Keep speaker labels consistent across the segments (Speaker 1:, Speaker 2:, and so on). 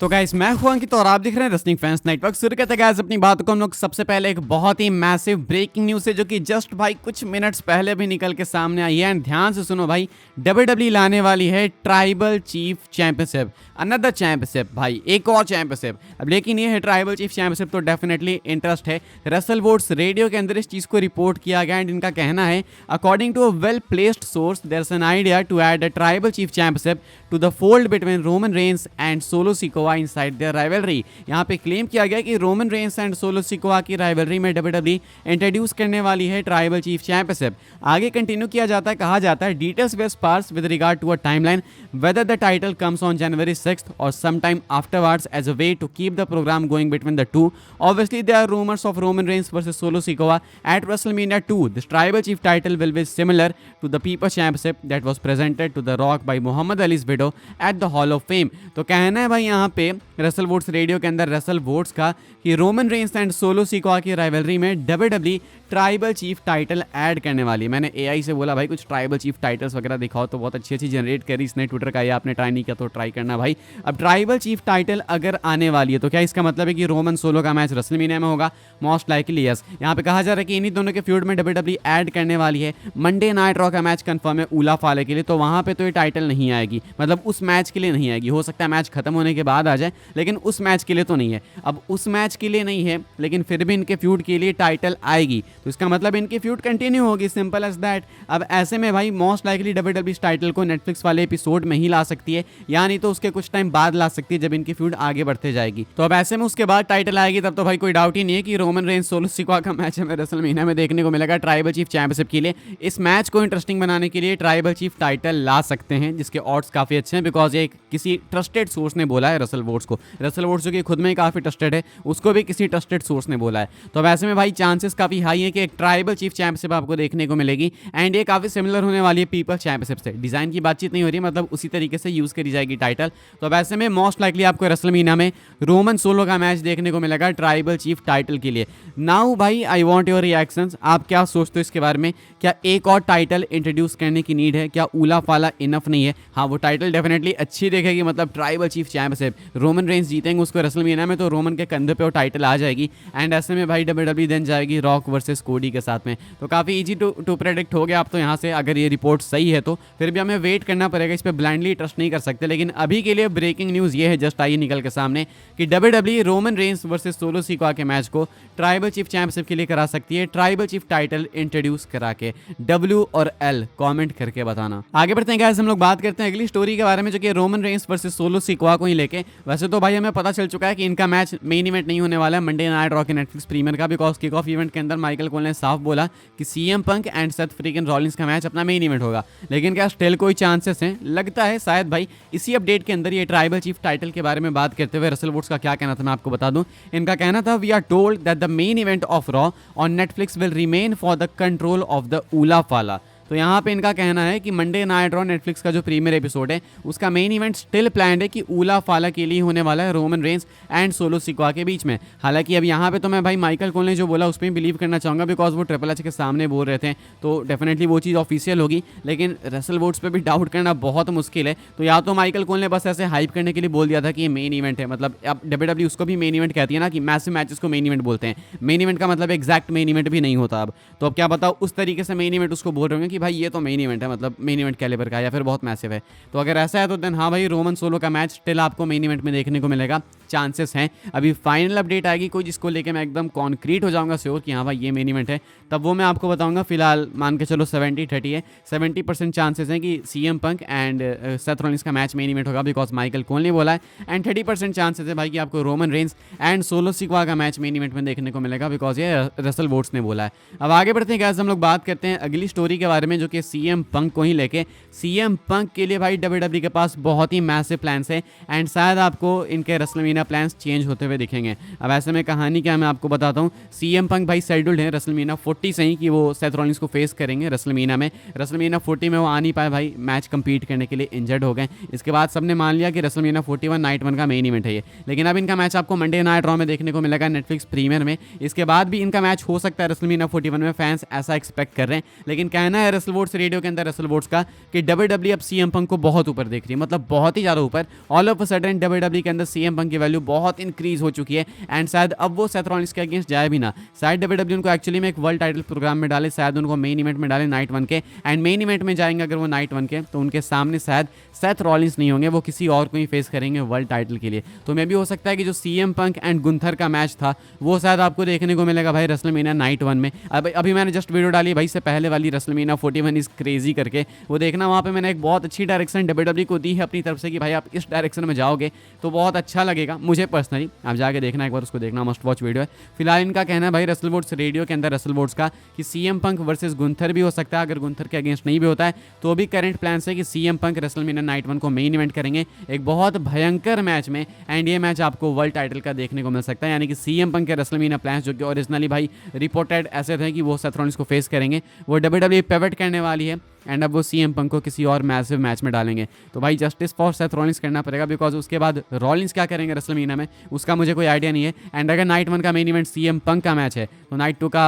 Speaker 1: तो गाइस मैं हूं अंकित और आप देख रहे हैं रेसलिंग फैंस नेटवर्क। शुरू करते गाइस अपनी बात को हम लोग सबसे पहले एक बहुत ही मैसिव ब्रेकिंग न्यूज़ है जो कि जस्ट भाई कुछ मिनट्स पहले भी निकल के सामने आई है। एंड ध्यान से सुनो भाई, डब्ल्यूडब्ल्यूई लाने वाली है tribal chief championship, another championship भाई, एक और चैंपियनशिप। अब लेकिन ये है ट्राइबल चीफ चैंपियनशिप तो डेफिनेटली इंटरेस्ट है। रसल वोट्स रेडियो के अंदर इस चीज़ को रिपोर्ट किया गया एंड इनका कहना है according to a well placed source there is an idea to add a tribal chief championship to the fold between Roman Reigns and Solo Sikoa inside their rivalry. यहाँ पे क्लेम किया गया कि Roman Reigns and Solo Sikoa की rivalry में WWE introduce करने वाली है ट्राइबल चीफ चैंपियनशिप। आगे कंटिन्यू किया जाता है, कहा जाता है details were sparse with regard to a timeline whether the title comes on January 6th or sometime afterwards as a way to keep the program going between the two. Obviously there are rumors of Roman Reigns versus Solo Sikoa at WrestleMania 2. This tribal chief title will be similar to the People's Championship that was presented to The Rock by Muhammad Ali's widow at the Hall of Fame. तो कहना है भाई यहाँ पे Russell votes radio के अंदर Russell votes का कि Roman Reigns and solo Sikoa की राइवलरी में WWE tribal chief title add करने वाली है। मैंने एआई से बोला भाई कुछ ट्राइबल चीफ टाइटल्स वगैरह दिखाओ, तो बहुत अच्छी अच्छी जनरेट करी इसने ट्विटर का, ये आपने ट्राई नहीं किया तो ट्राई करना भाई। अब ट्राइबल चीफ टाइटल अगर आने वाली है तो क्या इसका मतलब है कि रोमन सोलो का मैच रेसलमेनिया में होगा? Most likely yes. यहाँ पे कहा जा रहा है कि इन्हीं दोनों के फ्यूड में डब्ल्यूडब्ल्यूई ऐड करने वाली है। मंडे नाइट रॉ का मैच कंफर्म है ऊला फाले के लिए, तो वहाँ पे तो ये टाइटल नहीं आएगी, मतलब उस मैच के लिए नहीं आएगी। हो सकता है मैच खत्म होने के बाद आ जाए, लेकिन उस मैच के लिए तो नहीं है। अब उस मैच के लिए नहीं है लेकिन फिर भी इनके फ्यूड के लिए टाइटल आएगी, तो इसका मतलब इनकी फ्यूड कंटिन्यू होगी, सिंपल एज दैट। अब ऐसे में भाई मोस्ट लाइकली डब्ल्यूडब्ल्यूई इस टाइटल को नेटफ्लिक्स वाले एपिसोड में ही ला सकती है, या नहीं तो उसके कुछ टाइम बाद ला सकती है जब इनकी फ्यूड आगे बढ़ते जाएगी। तो अब ऐसे में उसके बाद टाइटल आएगी, तब तो भाई कोई डाउट ही नहीं है कि रोमन रेंस सोलो सिकोआ का मैच हमें रेसलमेनिया में देखने को मिलेगा ट्राइबल चीफ चैंपियनशिप के लिए। इस मैच को इंटरेस्टिंग बनाने के लिए ट्राइबल चीफ टाइटल ला सकते हैं, जिसके ऑड्स काफी अच्छे हैं, बिकॉज ये किसी ट्रस्टेड सोर्स ने बोला है रसल वोट्स को। रसल वोट्स जो कि खुद में ही काफी ट्रस्टेड है, उसको भी किसी ट्रस्टेड सोर्स ने बोला है। तो अब ऐसे में भाई चांसेस काफी हाई है कि एक ट्राइबल चीफ चैंपियनशिप आपको देखने को मिलेगी एंड ये काफी सिमिलर होने वाली है पीपल चैंपियनशिप से। डिजाइन की बातचीत नहीं हो रही है, मतलब उसी तरीके से यूज करी जाएगी टाइटल। तो अब ऐसे में मोस्ट लाइकली आपको रेसलमेनिया में रोमन सोलो का मैच देखने को मिलेगा ट्राइबल चीफ टाइटल के लिए। नाउ भाई आई वांट योर रिएक्शंस, आप क्या सोचते हो इसके बारे में? क्या एक और टाइटल इंट्रोड्यूस करने की नीड है? क्या ऊला फाला इनफ नहीं है? हाँ, वो टाइटल डेफिनेटली अच्छी देखेगी, मतलब tribal chief championship Roman Reigns जीतेंगे उसको रेसलमेनिया में, तो रोमन के कंधे पे वो टाइटल आ जाएगी एंड ऐसे में भाई डब्ल्यूडब्ल्यूई देन जाएगी रॉक वर्सेस कोडी के साथ में। तो काफी इजी टू प्रेडिक्ट हो गया आप तो यहाँ से, अगर ये रिपोर्ट सही है तो। फिर भी हमें वेट करना पड़ेगा, इस पर ब्लाइंडली ट्रस्ट नहीं कर सकते। लेकिन अभी के लिए ब्रेकिंग न्यूज़ ये है, जस्ट आई निकल के सामने, कि WWE Roman Reigns versus solo Sikoa के मैच को ट्राइबल चीफ चैंपियनशिप के लिए करा सकती है ट्राइबल चीफ टाइटल इंट्रोड्यूस करा के। डब्ल्यू और एल कमेंट करके बताना। आगे बढ़ते हैं गाइस, हम लोग बात करते हैं अगली स्टोरी के बारे में, जो कि Roman Reigns versus solo Sikoa को ही लेके। वैसे तो भाई हमें पता चल चुका है कि इनका मैच मेन इवेंट नहीं होने वाला है मंडे नाइट रॉ के नेटफ्लिक्स प्रीमियर का, बिकॉज किक ऑफ इवेंट के अंदर माइकल कोल ने साफ बोला कि CM Punk and Seth freakin Rollins का मैच अपना मेन इवेंट होगा। लेकिन क्या स्टिल कोई चांसेस हैं? लगता है शायद भाई इसी अपडेट के अंदर ये ट्राइबल चीफ टाइटल के बारे में बात करते हुए रसल वुड्स का क्या कहना था मैं आपको बता दूं। इनका कहना था, we are told that the main event of Raw on Netflix will remain for the control of the Ula Fala. तो यहाँ पे इनका कहना है कि मंडे नाइट रॉ नेटफ्लिक्स का जो प्रीमियर एपिसोड है उसका मेन इवेंट स्टिल प्लान्ड है कि ऊला फाला के लिए होने वाला है Roman Reigns and solo Sikoa के बीच में। हालांकि अब यहाँ पे तो मैं भाई माइकल कोल ने जो बोला उस पर बिलीव करना चाहूँगा, बिकॉज वो ट्रिपल एच के सामने बोल रहे थे, तो डेफिनेटली वो चीज़ ऑफिशियल होगी। लेकिन रसल वोट्स पे भी डाउट करना बहुत मुश्किल है। तो या तो माइकल कोल ने बस ऐसे हाइप करने के लिए बोल दिया था कि ये मेन इवेंट है, मतलब अब डब्ल्यूडब्ल्यूई उसको भी मेन इवेंट कहती है ना, कि मैसिव मैचेस को मेन इवेंट बोलते हैं। मेन इवेंट का मतलब एग्जैक्ट मेन इवेंट भी नहीं होता अब। तो अब क्या बताओ, उस तरीके से मेन इवेंट उसको बोल रहे होंगे कि भाई ये तो मेन इवेंट है, मतलब मेन इवेंट कैलिबर का, या फिर बहुत मैसिव है। तो अगर ऐसा है तो देन हाँ भाई रोमन सोलो का मैच स्टिल आपको मेन इवेंट में देखने को मिलेगा, चांसेस हैं। अभी फाइनल अपडेट आएगी कोई जिसको लेके मैं एकदम कॉन्क्रीट हो जाऊंगा श्योर कि हाँ भाई ये मेन इवेंट है, तब वो मैं आपको बताऊंगा। फिलहाल मान के चलो 70-30 है, 70% चांसेस हैं कि CM Punk and Seth Rollins का मैच मेन इवेंट होगा, बिकॉज माइकल कोल ने बोला है। एंड 30% चांसेस है भाई कि आपको Roman Reigns and solo Sikoa का मैच मेन इवेंट में देखने को मिलेगा, बिकॉज ये रसल वोट्स ने बोला है। अब आगे बढ़ते हैं गाइस, हम लोग बात करते हैं अगली स्टोरी के बारे में, जो कि सीएम पंक को ही लेके। सीएम पंक के लिए भाई डब्ल्यूडब्ल्यूई के पास बहुत ही मैसिव प्लान्स है एंड शायद आपको इनके रेसलमेनिया रेसलमेनिया प्लान्स चेंज होते हुए दिखेंगे। अब ऐसे में कहानी क्या है मैं आपको बताता हूँ। सीएम पंक भाई शेड्यूल्ड है रेसलमेनिया 40 से ही कि वो सेथ रॉलिंस को फेस करेंगे रेसलमेनिया में। रेसलमेनिया 40 में वो आ नहीं पाए भाई, मैच कंपीट करने के लिए इंजर्ड हो गए। इसके बाद सबने मान लिया कि रेसलमेनिया 41 नाइट 1 का मेन इवेंट है ये, लेकिन अब इनका मैच आपको मंडे नाइट रॉ में देखने को मिलेगा नेटफ्लिक्स प्रीमियर में। इसके बाद भी इनका मैच हो सकता है रेसलमेनिया 41 में, फैंस ऐसा एक्सपेक्ट कर रहे हैं। लेकिन कहना है रेसलवोर्ड्स रेडियो के अंदर रेसलवोर्ड्स का कि डब्ल्यूडब्ल्यूई अब सीएम पंक को बहुत ऊपर देख रही है, मतलब बहुत ही ज़्यादा ऊपर। All of a sudden WWE के अंदर सीएम पंक की वैल्यू बहुत इंक्रीज हो चुकी है एंड शायद अब वो सेथ रॉलिंस के अगेंस्ट जाए भी ना। शायद डब्ल्यूडब्ल्यूई उनको एक्चुअली में एक वर्ल्ड टाइटल प्रोग्राम में डाले, शायद उनको मेन इवेंट में डाले नाइट 1 के, एंड मेन इवेंट में जाएंगे अगर वो नाइट 1 के तो उनके सामने शायद सेथ रॉलिंस नहीं होंगे, वो किसी और को ही फेस करेंगे वर्ल्ड टाइटल के लिए। तो मे भी हो सकता है कि जो सीएम पंक एंड गुंथर का मैच था वो शायद आपको देखने को मिलेगा भाई रेसलमेनिया नाइट 1 में। अब अभी मैंने जस्ट वीडियो डाली भाई से पहले वाली रेसलमेनिया 41 इज क्रेजी करके, वो देखना। वहाँ पे मैंने एक बहुत अच्छी डायरेक्शन डब्ल्यूडब्ल्यूई को दी है अपनी तरफ से कि भाई आप इस डायरेक्शन में जाओगे तो बहुत अच्छा लगेगा मुझे पर्सनली। आप जाके देखना, एक बार उसको देखना, मस्ट वॉच वीडियो है। फिलहाल इनका कहना है भाई रेसलवोर्ड्स रेडियो के अंदर रेसलवोर्ड्स का कि सीएम पंक वर्सेस गुंथर भी हो सकता है। अगर गुंथर के अगेंस्ट नहीं भी होता है तो भी करंट प्लान है कि सीएम पंक रेसलमेनिया नाइट 1 को मेन इवेंट करेंगे एक बहुत भयंकर मैच में, एंड ये मैच आपको वर्ल्ड टाइटल का देखने को मिल सकता है। यानी कि सीएम पंक के रेसलमेनिया प्लान जो कि ओरिजिनली भाई रिपोर्टेड ऐसे थे कि वो सेथ रॉलिंस को फेस करेंगे, वो डब्ल्यूडब्ल्यूई पिवट करने वाली है एंड अब वो सीएम पंक को किसी और मैसिव मैच में डालेंगे। तो भाई जस्टिस फॉर सेथ रॉलिंस करना पड़ेगा, बिकॉज उसके बाद रॉलिंस क्या करेंगे रेसलमेनिया में उसका मुझे कोई आइडिया नहीं है। एंड अगर नाइट 1 का मेन इवेंट सीएम पंक का मैच है तो नाइट 2 का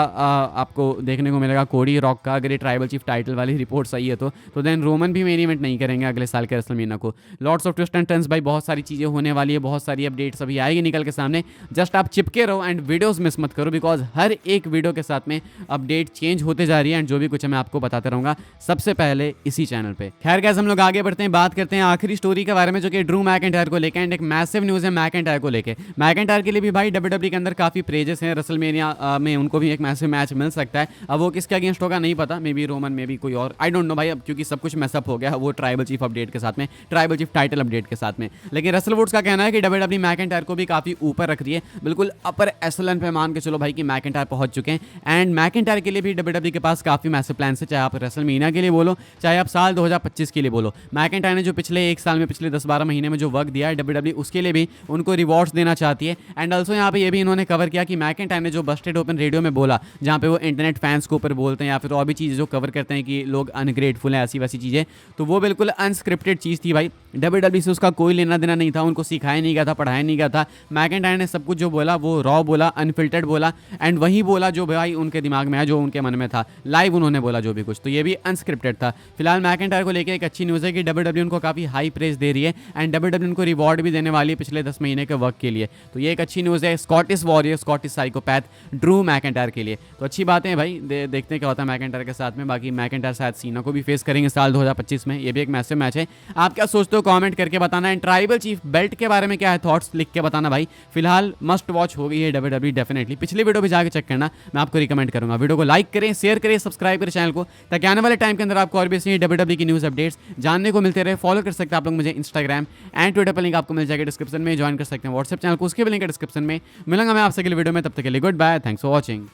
Speaker 1: आपको देखने को मिलेगा कोडी रॉक का। अगर ये ट्राइबल चीफ टाइटल वाली रिपोर्ट सही है तो देन रोमन भी मेन इवेंट नहीं करेंगे अगले साल के रेसलमेनिया को। Lots of twist and turns भाई, बहुत सारी चीज़ें होने वाली है, बहुत सारी अपडेट्स अभी आएगी निकल के सामने। जस्ट आप चिपके रहो एंड वीडियोज़ मिस मत करो, बिकॉज हर एक वीडियो के साथ में अपडेट चेंज होते जा रही है एंड जो भी कुछ है मैं आपको बताते रहूँगा सबसे पहले इसी चैनल पे। खैर गाइस, हम लोग आगे बढ़ते हैं, बात करते हैं आखिरी स्टोरी के बारे में जो कि ड्रू मैकिंटायर को लेकर, एंड एक मैसिव न्यूज़ है मैकिंटायर को लेके। मैकिंटायर के लिए भी भाई डब्ल्यूडब्ल्यूई के अंदर काफी प्रेजेस हैं, रेसलमेनिया में उनको भी एक मैसिव मैच मिल सकता है। अब वो किसके अगेंस्ट होगा नहीं पता, may be Roman, may be कोई और, आई डोंट नो भाई, अब क्योंकि सब कुछ मैसअप हो गया वो ट्राइबल चीफ अपडेट के साथ में, ट्राइबल चीफ टाइटल अपडेट के साथ में। लेकिन रेसलवुड्स का कहना है कि डब्ल्यूडब्ल्यूई मैकिंटायर को भी काफी ऊपर रख रही है, बिल्कुल अपर एशेलन पे मान के चलो भाई कि मैकिंटायर पहुंच चुके हैं। एंड मैकिंटायर के लिए भी डब्ल्यूडब्ल्यूई के पास काफी मैसिव प्लान है, चाहे आप रेसलमेनिया के लिए बोलो चाहे आप साल 2025 के लिए बोलो। मैकिंटायर ने जो पिछले एक साल में, पिछले 10-12 महीने में जो वर्क दिया है डब्ल्यूडब्ल्यूई उसके लिए भी उनको रिवॉर्ड्स देना चाहती है। एंड ऑल्सो यहाँ पे ये भी इन्होंने कवर किया कि मैकिंटायर ने जो बस्टेड ओपन रेडियो में बोला, जहाँ पे वो इंटरनेट फैंस के ऊपर बोलते हैं या फिर और भी चीज़ें जो कवर करते हैं कि लोग अनग्रेटफुल हैं, ऐसी वैसी चीज़ें, तो वो बिल्कुल अनस्क्रिप्टेड चीज़ थी भाई। डब्ल्यूडब्ल्यूई से उसका कोई लेना देना नहीं था, उनको सिखाया नहीं गया था, पढ़ाया नहीं गया था। मैकिंटायर ने सब कुछ जो बोला वो रॉ बोला, अनफिल्टर्ड बोला, एंड वही बोला जो भाई उनके दिमाग में है, जो उनके मन में था, लाइव उन्होंने बोला जो भी कुछ, तो ये भी अनस्क्रिप्टेड था। फिलहाल मैकिंटायर को लेकर एक अच्छी न्यूज़ है कि डब्ल्यूडब्ल्यूई उनको काफ़ी हाई प्रेस दे रही है एंड डब्ल्यूडब्ल्यूई उनको रिवॉर्ड भी देने वाली है पिछले 10 महीने के वर्क के लिए। तो ये एक अच्छी न्यूज़ है Scottish warrior, Scottish psychopath Drew McIntyre के लिए। तो अच्छी बातें हैं भाई, देखते हैं क्या होता है मैकिंटायर के साथ में। बाकी मैकिंटायर शायद सीना को भी फेस करेंगे साल 2025 में, ये भी एक मैसिव मैच है। आप क्या सोचते हो कमेंट करके बताना। एंड ट्राइबल चीफ बेल्ट के बारे में क्या है थॉट्स लिख के बताना भाई। फिलहाल मस्ट वॉच हो गई है डब्ल्यूडब्ल्यूई डेफिनेटली, पिछली वीडियो भी जाकर चेक करना, मैं आपको रिकमेंड करूंगा। वीडियो को लाइक करें, शेयर करें, सब्सक्राइब करें चैनल को, ताकि आने वाले टाइम के अंदर आपको और भी डब्ल्यूडब्ल्यूई की न्यूज़ अपडेट्स जानने को मिलते रहे। फॉलो कर सकते हैं आप लोग मुझे इंस्टाग्राम एंड ट्विटर पर, लिंक आपको मिल जाएगा डिस्क्रिप्शन में। ज्वाइन कर सकते हैं व्हाट्सएप चैनल को, उसके भी लिंक है डिस्क्रिप्शन में। मिलूंगा मैं आपसे अगले वीडियो में, तब तक के लिए good bye, thanks for watching.